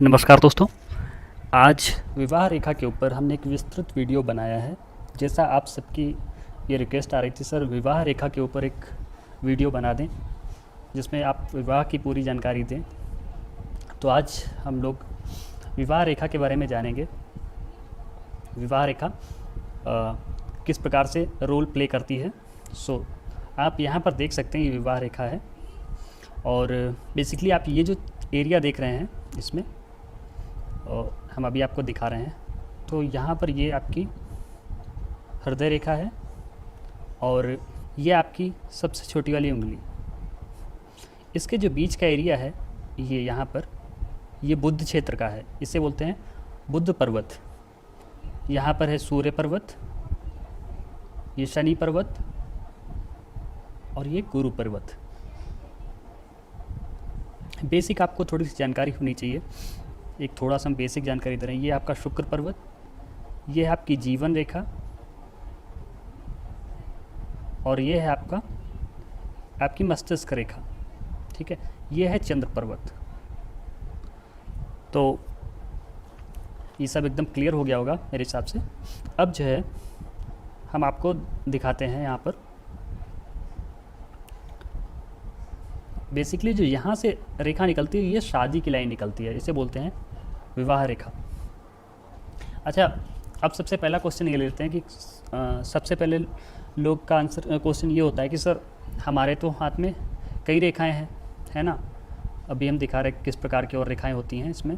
नमस्कार दोस्तों। आज विवाह रेखा के ऊपर हमने एक विस्तृत वीडियो बनाया है। जैसा आप सबकी ये रिक्वेस्ट आ रही थी, सर विवाह रेखा के ऊपर एक वीडियो बना दें जिसमें आप विवाह की पूरी जानकारी दें। तो आज हम लोग विवाह रेखा के बारे में जानेंगे। विवाह रेखा किस प्रकार से रोल प्ले करती है। आप यहाँ पर देख सकते हैं ये विवाह रेखा है, और बेसिकली आप ये जो एरिया देख रहे हैं इसमें हम अभी आपको दिखा रहे हैं। तो यहाँ पर ये आपकी हृदय रेखा है, और ये आपकी सबसे छोटी वाली उंगली। इसके जो बीच का एरिया है ये यहाँ पर, ये बुध क्षेत्र का है। इसे बोलते हैं बुध पर्वत। यहाँ पर है सूर्य पर्वत, ये शनि पर्वत, और ये गुरु पर्वत। बेसिक आपको थोड़ी सी जानकारी होनी चाहिए। एक थोड़ा सा हम बेसिक जानकारी दे रहे हैं। ये आपका शुक्र पर्वत, ये है आपकी जीवन रेखा, और ये है आपकी मस्तिष्क रेखा। ठीक है, ये है चंद्र पर्वत। तो ये सब एकदम क्लियर हो गया होगा मेरे हिसाब से। अब जो है हम आपको दिखाते हैं यहाँ पर बेसिकली जो यहाँ से रेखा निकलती है, ये शादी की लाइन निकलती है। इसे बोलते हैं विवाह रेखा। अच्छा, अब सबसे पहला क्वेश्चन ये लेते हैं कि सबसे पहले लोग का आंसर क्वेश्चन ये होता है कि सर हमारे तो हाथ में कई रेखाएं हैं, है ना। अभी हम दिखा रहे किस प्रकार की और रेखाएं होती हैं इसमें।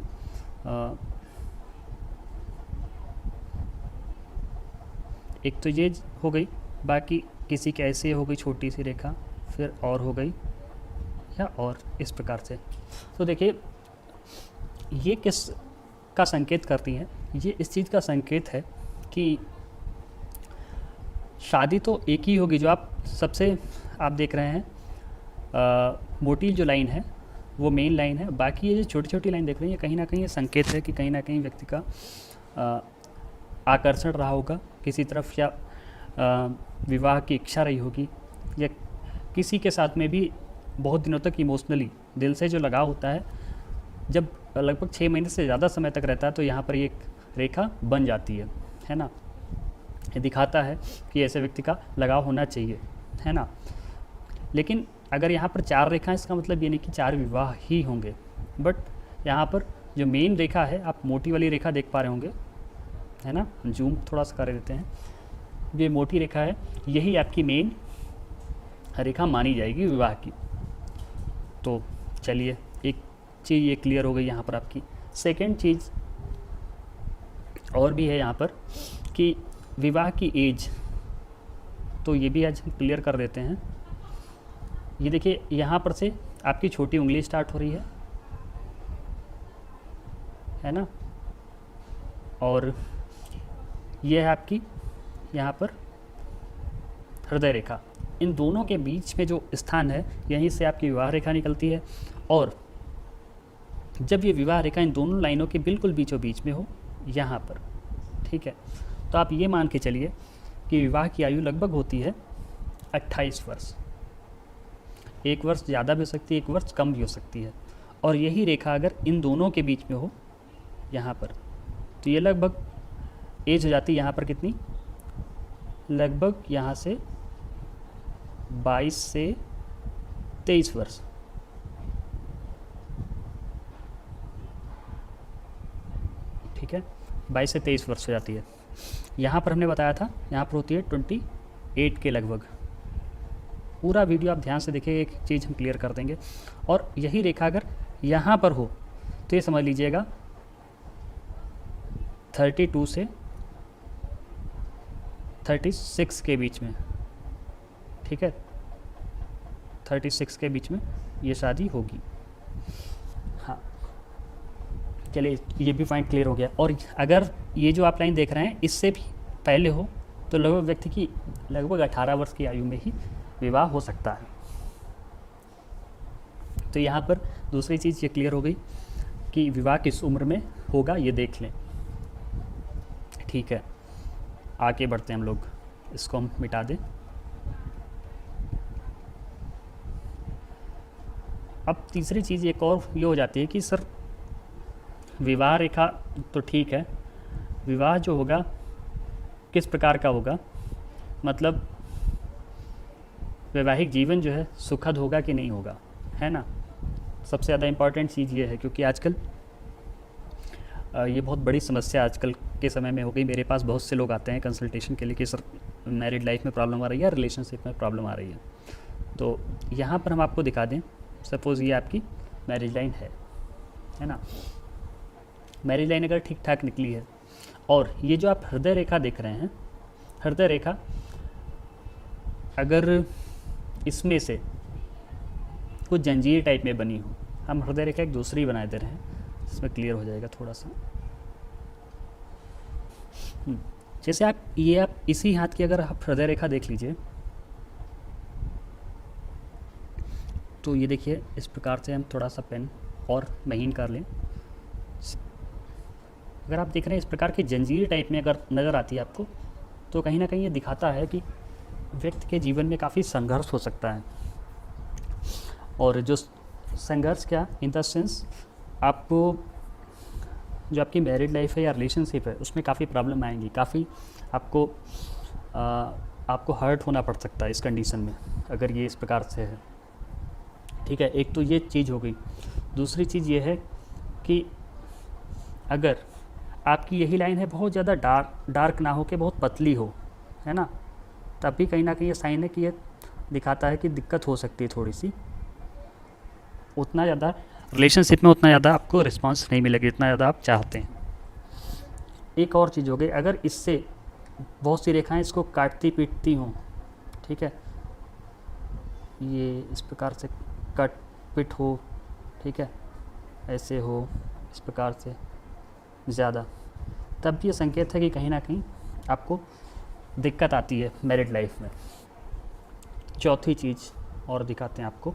एक तो ये हो गई, बाकी किसी के ऐसे हो गई छोटी सी रेखा, फिर और हो गई, या और इस प्रकार से। तो देखिए ये किस का संकेत करती हैं। ये इस चीज़ का संकेत है कि शादी तो एक ही होगी। जो आप सबसे आप देख रहे हैं मोटी जो लाइन है वो मेन लाइन है। बाकी ये जो छोटी छोटी लाइन देख रहे हैं, ये कहीं ना कहीं ये संकेत है कि कहीं ना कहीं व्यक्ति का आकर्षण रहा होगा किसी तरफ, या विवाह की इच्छा रही होगी, या किसी के साथ में भी बहुत दिनों तक इमोशनली दिल से जो लगाव होता है, जब लगभग 6 महीने से ज़्यादा समय तक रहता है, तो यहाँ पर एक रेखा बन जाती है ना। ये दिखाता है कि ऐसे व्यक्ति का लगाव होना चाहिए, है ना। लेकिन अगर यहाँ पर 4 रेखाएं, इसका मतलब ये नहीं कि 4 विवाह ही होंगे। बट यहाँ पर जो मेन रेखा है, आप मोटी वाली रेखा देख पा रहे होंगे, है ना। जूम थोड़ा सा कर देते हैं। ये मोटी रेखा है, यही आपकी मेन रेखा मानी जाएगी विवाह की। तो चलिए, एक चीज़ ये क्लियर हो गई यहाँ पर आपकी। सेकंड चीज़ और भी है यहाँ पर कि विवाह की एज, तो ये भी आज हम क्लियर कर देते हैं। ये देखिए यहाँ पर से आपकी छोटी उंगली स्टार्ट हो रही है ना, और ये है आपकी यहाँ पर हृदय रेखा। इन दोनों के बीच में जो स्थान है, यहीं से आपकी विवाह रेखा निकलती है। और जब ये विवाह रेखा इन दोनों लाइनों के बिल्कुल बीचों बीच में हो, यहाँ पर, ठीक है, तो आप ये मान के चलिए कि विवाह की आयु लगभग होती है 28 वर्ष। 1 वर्ष ज़्यादा भी हो सकती है, 1 वर्ष कम भी हो सकती है। और यही रेखा अगर इन दोनों के बीच में हो यहाँ पर, तो ये लगभग एज हो जाती है यहाँ पर कितनी, लगभग यहाँ से 22 से 23 वर्ष। ठीक है, 22 से 23 वर्ष हो जाती है। यहाँ पर हमने बताया था, यहाँ पर होती है 28 के लगभग। पूरा वीडियो आप ध्यान से देखिए, एक चीज़ हम क्लियर कर देंगे। और यही रेखा अगर यहाँ पर हो, तो ये समझ लीजिएगा 32 से 36 के बीच में, ठीक है, 36 के बीच में ये शादी होगी। हाँ, चलिए ये भी पॉइंट क्लियर हो गया। और अगर ये जो आप लाइन देख रहे हैं इससे भी पहले हो, तो लगभग व्यक्ति की लगभग 18 वर्ष की आयु में ही विवाह हो सकता है। तो यहाँ पर दूसरी चीज़ ये क्लियर हो गई कि विवाह किस उम्र में होगा, ये देख लें। ठीक है, आगे बढ़ते हैं हम लोग, इसको हम मिटा दें। अब तीसरी चीज़ एक और ये हो जाती है कि सर विवाह रेखा तो ठीक है, विवाह जो होगा किस प्रकार का होगा, मतलब वैवाहिक जीवन जो है सुखद होगा कि नहीं होगा, है ना। सबसे ज़्यादा इम्पॉर्टेंट चीज़ ये है, क्योंकि आजकल ये बहुत बड़ी समस्या आजकल के समय में हो गई। मेरे पास बहुत से लोग आते हैं कंसल्टेशन के लिए कि सर मैरिड लाइफ में प्रॉब्लम आ रही है, रिलेशनशिप में प्रॉब्लम आ रही है। तो यहाँ पर हम आपको दिखा दें, सपोज़ ये आपकी मैरिज लाइन है ना। मैरिज लाइन अगर ठीक ठाक निकली है, और ये जो आप हृदय रेखा देख रहे हैं, हृदय रेखा अगर इसमें से कुछ जंजीर टाइप में बनी हो, हम हृदय रेखा एक दूसरी बना दे रहे हैं, इसमें क्लियर हो जाएगा थोड़ा सा। जैसे आप इसी हाथ की अगर आप हृदय रेखा देख लीजिए, तो ये देखिए इस प्रकार से हम थोड़ा सा पेन और महीन कर लें। अगर आप देख रहे हैं इस प्रकार की जंजीर टाइप में अगर नज़र आती है आपको, तो कहीं ना कहीं ये दिखाता है कि व्यक्ति के जीवन में काफ़ी संघर्ष हो सकता है। और जो संघर्ष क्या, इन द सेंस आपको जो आपकी मैरिड लाइफ है या रिलेशनशिप है उसमें काफ़ी प्रॉब्लम आएंगी, काफ़ी आपको हर्ट होना पड़ सकता है इस कंडीशन में, अगर ये इस प्रकार से है। ठीक है, एक तो ये चीज़ हो गई। दूसरी चीज़ ये है कि अगर आपकी यही लाइन है बहुत ज़्यादा डार्क ना हो के बहुत पतली हो, है ना, तब भी कहीं ना कहीं ये साइन है कि ये दिखाता है कि दिक्कत हो सकती है थोड़ी सी। उतना ज़्यादा रिलेशनशिप में उतना ज़्यादा आपको रिस्पांस नहीं मिलेगा जितना ज़्यादा आप चाहते हैं। एक और चीज़ हो गई, अगर इससे बहुत सी रेखाएं इसको काटती पीटती हों, ठीक है, ये इस प्रकार से कट पिट हो, ठीक है, ऐसे हो इस प्रकार से ज़्यादा, तब भी ये संकेत है कि कहीं ना कहीं आपको दिक्कत आती है मैरिड लाइफ में। चौथी चीज़ और दिखाते हैं आपको,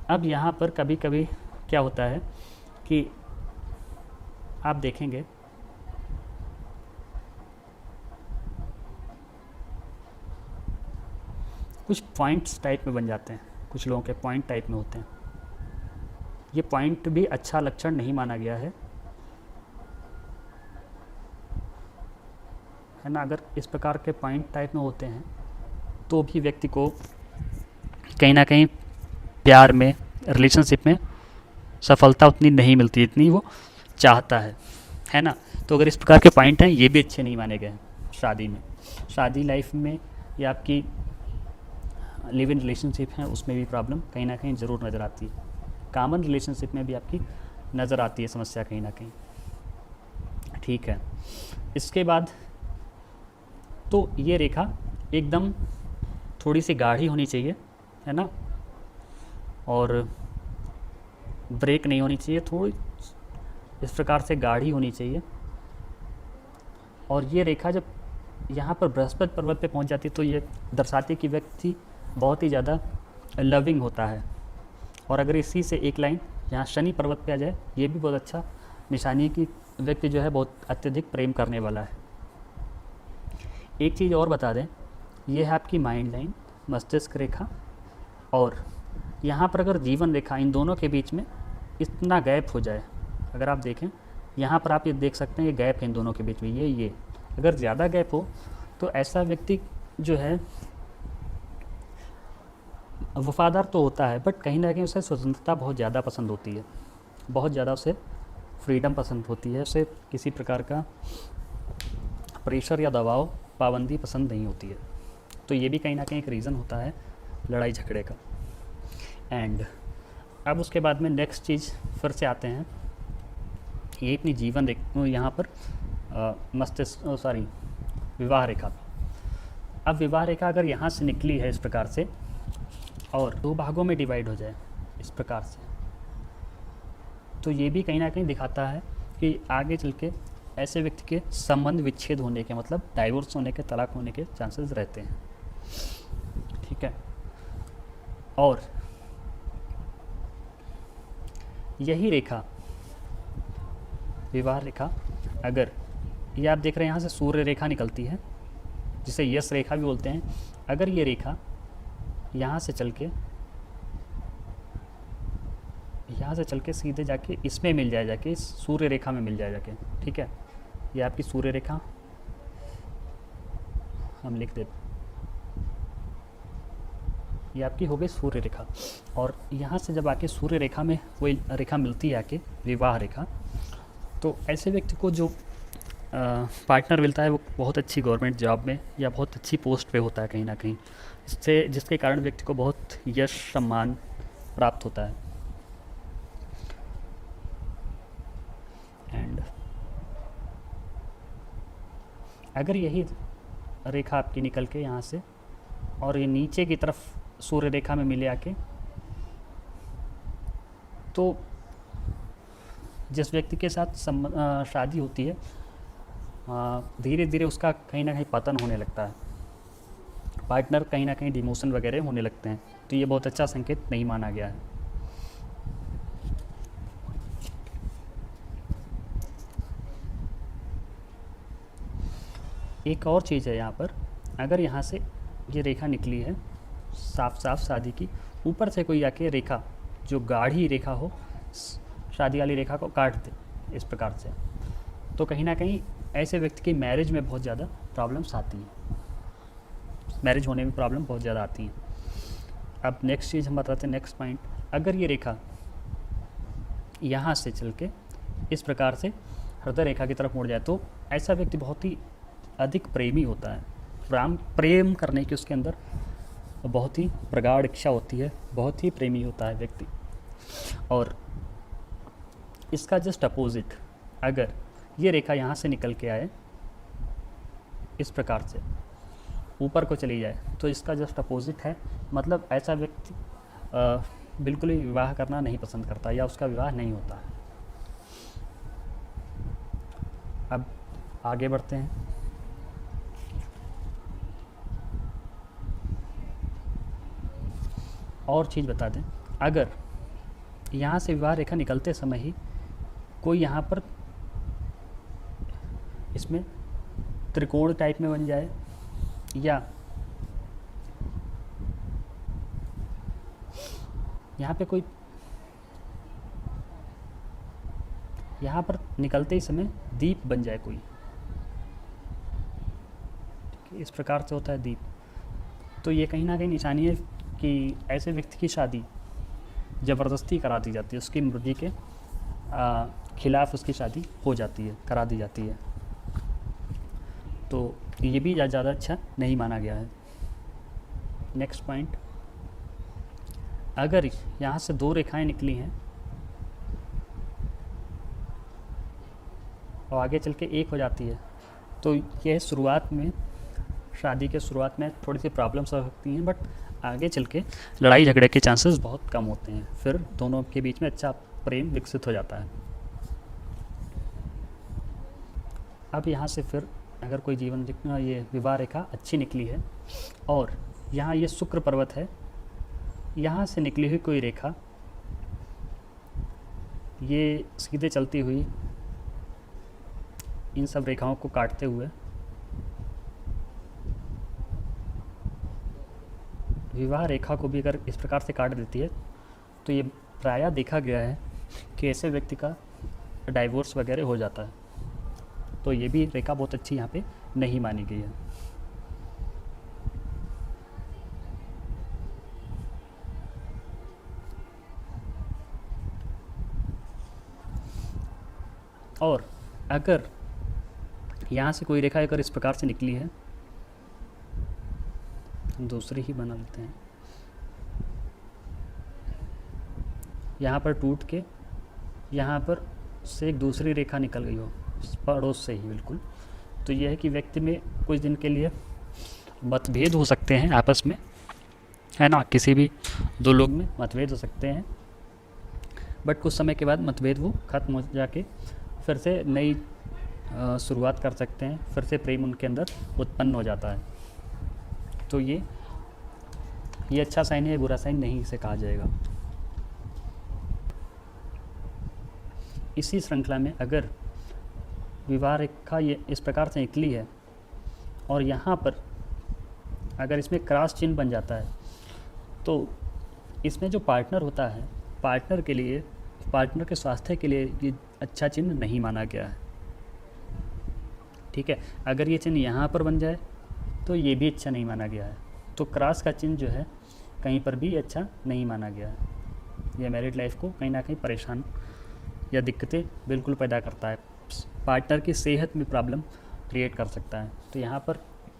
अब यहाँ पर कभी कभी क्या होता है कि आप देखेंगे कुछ पॉइंट्स टाइप में बन जाते हैं, कुछ लोगों के पॉइंट टाइप में होते हैं। ये पॉइंट भी अच्छा लक्षण नहीं माना गया है ना। अगर इस प्रकार के पॉइंट टाइप में होते हैं तो भी व्यक्ति को कहीं ना कहीं प्यार में, रिलेशनशिप में सफलता उतनी नहीं मिलती जितनी वो चाहता है ना। तो अगर इस प्रकार के पॉइंट हैं, ये भी अच्छे नहीं माने गए हैं शादी में। शादी लाइफ में या आपकी लिव इन रिलेशनशिप है उसमें भी प्रॉब्लम कहीं ना कहीं ज़रूर नज़र आती है। कॉमन रिलेशनशिप में भी आपकी नज़र आती है समस्या कहीं ना कहीं। ठीक है, इसके बाद तो ये रेखा एकदम थोड़ी सी गाढ़ी होनी चाहिए, है ना, और ब्रेक नहीं होनी चाहिए, थोड़ी इस प्रकार से गाढ़ी होनी चाहिए। और ये रेखा जब यहाँ पर बृहस्पति पर्वत पे पहुँच जाती है तो ये दर्शाती है कि व्यक्ति बहुत ही ज़्यादा लविंग होता है। और अगर इसी से एक लाइन यहाँ शनि पर्वत पे आ जाए, ये भी बहुत अच्छा निशानी है कि व्यक्ति जो है बहुत अत्यधिक प्रेम करने वाला है। एक चीज़ और बता दें, ये है आपकी माइंड लाइन, मस्तिष्क रेखा, और यहाँ पर अगर जीवन रेखा इन दोनों के बीच में इतना गैप हो जाए, अगर आप देखें यहाँ पर आप ये देख सकते हैं ये गैप है इन दोनों के बीच में, ये अगर ज़्यादा गैप हो तो ऐसा व्यक्ति जो है वफादार तो होता है, बट कहीं ना कहीं उसे स्वतंत्रता बहुत ज़्यादा पसंद होती है, बहुत ज़्यादा उसे फ्रीडम पसंद होती है, उसे किसी प्रकार का प्रेशर या दबाव, पाबंदी पसंद नहीं होती है। तो ये भी कहीं ना कहीं एक रीज़न होता है लड़ाई झगड़े का। एंड अब उसके बाद में नेक्स्ट चीज़ फिर से आते हैं, ये अपनी जीवन यहाँ पर विवाह रेखा। अब विवाह रेखा अगर यहाँ से निकली है इस प्रकार से और दो भागों में डिवाइड हो जाए इस प्रकार से, तो ये भी कहीं ना कहीं दिखाता है कि आगे चल के ऐसे व्यक्ति के संबंध विच्छेद होने के, मतलब डाइवोर्स होने के, तलाक होने के चांसेस रहते हैं। ठीक है, और यही रेखा विवाह रेखा, अगर ये आप देख रहे हैं यहाँ से सूर्य रेखा निकलती है जिसे यश रेखा भी बोलते हैं, अगर ये रेखा यहाँ से चल के यहाँ से चल के सीधे जाके इसमें मिल जाए, जाके इस सूर्य रेखा में मिल जाए जाके। ठीक है, ये आपकी सूर्य रेखा हम लिख देते, ये आपकी हो गई सूर्य रेखा। और यहाँ से जब आके सूर्य रेखा में कोई रेखा मिलती है आके विवाह रेखा, तो ऐसे व्यक्ति को जो पार्टनर मिलता है वो बहुत अच्छी गवर्नमेंट जॉब में या बहुत अच्छी पोस्ट पे होता है कहीं ना कहीं, इससे जिसके कारण व्यक्ति को बहुत यश सम्मान प्राप्त होता है। एंड अगर यही रेखा आपकी निकल के यहाँ से और ये नीचे की तरफ सूर्य रेखा में मिले आके, तो जिस व्यक्ति के साथ शादी होती है धीरे धीरे उसका कहीं ना कहीं पतन होने लगता है, पार्टनर कहीं ना कहीं डिमोशन वगैरह होने लगते हैं। तो ये बहुत अच्छा संकेत नहीं माना गया है। एक और चीज़ है यहाँ पर, अगर यहाँ से ये रेखा निकली है साफ साफ शादी की, ऊपर से कोई आके रेखा जो गाढ़ी रेखा हो शादी वाली रेखा को काट दे इस प्रकार से, तो कहीं ना कहीं ऐसे व्यक्ति की मैरिज में बहुत ज़्यादा प्रॉब्लम्स आती हैं, मैरिज होने में प्रॉब्लम बहुत ज़्यादा आती हैं। अब नेक्स्ट चीज़ हम बताते हैं, नेक्स्ट पॉइंट, अगर ये रेखा यहाँ से चल के इस प्रकार से हृदय रेखा की तरफ मुड़ जाए, तो ऐसा व्यक्ति बहुत ही अधिक प्रेमी होता है, प्रेम करने की उसके अंदर बहुत ही प्रगाढ़ इच्छा होती है, बहुत ही प्रेमी होता है व्यक्ति। और इसका जस्ट अपोजिट, अगर ये रेखा यहाँ से निकल के आए इस प्रकार से ऊपर को चली जाए, तो इसका जस्ट अपोजिट है, मतलब ऐसा व्यक्ति बिल्कुल ही विवाह करना नहीं पसंद करता या उसका विवाह नहीं होता है। अब आगे बढ़ते हैं। और चीज़ बता दें, अगर यहाँ से विवाह रेखा निकलते समय ही कोई यहाँ पर इसमें त्रिकोण टाइप में बन जाए, या यहाँ पे कोई यहाँ पर निकलते ही समय दीप बन जाए कोई, इस प्रकार से होता है दीप, तो ये कहीं ना कहीं निशानी है कि ऐसे व्यक्ति की शादी ज़बरदस्ती करा दी जाती है, उसकी मर्जी के खिलाफ उसकी शादी हो जाती है, करा दी जाती है। तो ये भी ज़्यादा अच्छा नहीं माना गया है। नेक्स्ट पॉइंट, अगर यहाँ से दो रेखाएं निकली हैं और आगे चल के एक हो जाती है, तो यह शुरुआत में, शादी के शुरुआत में थोड़ी सी प्रॉब्लम्स हो सकती हैं, बट आगे चल के लड़ाई झगड़े के चांसेस बहुत कम होते हैं, फिर दोनों के बीच में अच्छा प्रेम विकसित हो जाता है। अब यहाँ से फिर अगर कोई जीवन ये विवाह रेखा अच्छी निकली है और यहाँ ये शुक्र पर्वत है, यहाँ से निकली हुई कोई रेखा ये सीधे चलती हुई इन सब रेखाओं को काटते हुए विवाह रेखा को भी अगर इस प्रकार से काट देती है, तो ये प्रायः देखा गया है कि ऐसे व्यक्ति का डाइवोर्स वगैरह हो जाता है। तो ये भी रेखा बहुत अच्छी यहाँ पे नहीं मानी गई है। और अगर यहाँ से कोई रेखा अगर इस प्रकार से निकली है, दूसरी ही बना लेते हैं, यहाँ पर टूट के यहाँ पर से एक दूसरी रेखा निकल गई हो पड़ोस से ही बिल्कुल, तो यह है कि व्यक्ति में कुछ दिन के लिए मतभेद हो सकते हैं आपस में, है ना, किसी भी दो लोग में मतभेद हो सकते हैं, बट कुछ समय के बाद मतभेद वो खत्म हो जाके फिर से नई शुरुआत कर सकते हैं, फिर से प्रेम उनके अंदर उत्पन्न हो जाता है। तो ये अच्छा साइन है, बुरा साइन नहीं इसे कहा जाएगा। इसी श्रृंखला में अगर विवाह रेखा ये इस प्रकार से निकली है और यहाँ पर अगर इसमें क्रॉस चिन्ह बन जाता है, तो इसमें जो पार्टनर होता है, पार्टनर के लिए पार्टनर के स्वास्थ्य के लिए ये अच्छा चिन्ह नहीं माना गया है। ठीक है, अगर ये चिन्ह यहाँ पर बन जाए तो ये भी अच्छा नहीं माना गया है। तो क्रॉस का चिन्ह जो है कहीं पर भी अच्छा नहीं माना गया है। यह मैरिड लाइफ को कहीं ना कहीं परेशान या दिक्कतें बिल्कुल पैदा करता है, पार्टनर की सेहत में प्रॉब्लम क्रिएट कर सकता है। तो यहाँ पर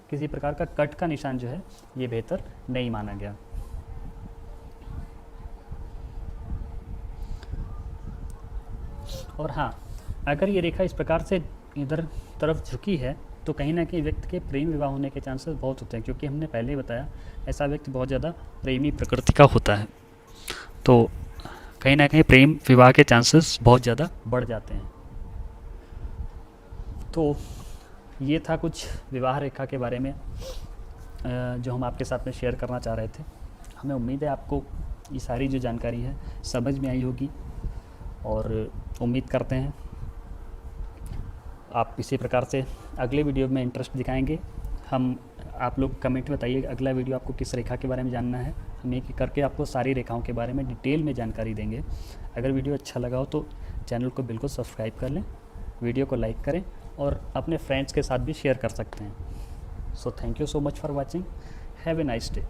किसी प्रकार का कट का निशान जो है ये बेहतर नहीं माना गया। और हाँ, अगर ये रेखा इस प्रकार से इधर तरफ झुकी है तो कहीं ना कहीं व्यक्ति के प्रेम विवाह होने के चांसेस बहुत होते हैं, क्योंकि हमने पहले ही बताया ऐसा व्यक्ति बहुत ज़्यादा प्रेमी प्रकृति का होता है। तो कहीं ना कहीं प्रेम विवाह के चांसेस बहुत ज़्यादा बढ़ जाते हैं। तो ये था कुछ विवाह रेखा के बारे में जो हम आपके साथ में शेयर करना चाह रहे थे। हमें उम्मीद है आपको ये सारी जो जानकारी है समझ में आई होगी, और उम्मीद करते हैं आप इसी प्रकार से अगले वीडियो में इंटरेस्ट दिखाएंगे। आप लोग कमेंट में बताइए अगला वीडियो आपको किस रेखा के बारे में जानना है। हम एक करके आपको सारी रेखाओं के बारे में डिटेल में जानकारी देंगे। अगर वीडियो अच्छा लगा हो तो चैनल को बिल्कुल सब्सक्राइब कर लें, वीडियो को लाइक करें और अपने फ्रेंड्स के साथ भी शेयर कर सकते हैं। So thank you so much for watching. Have a nice day.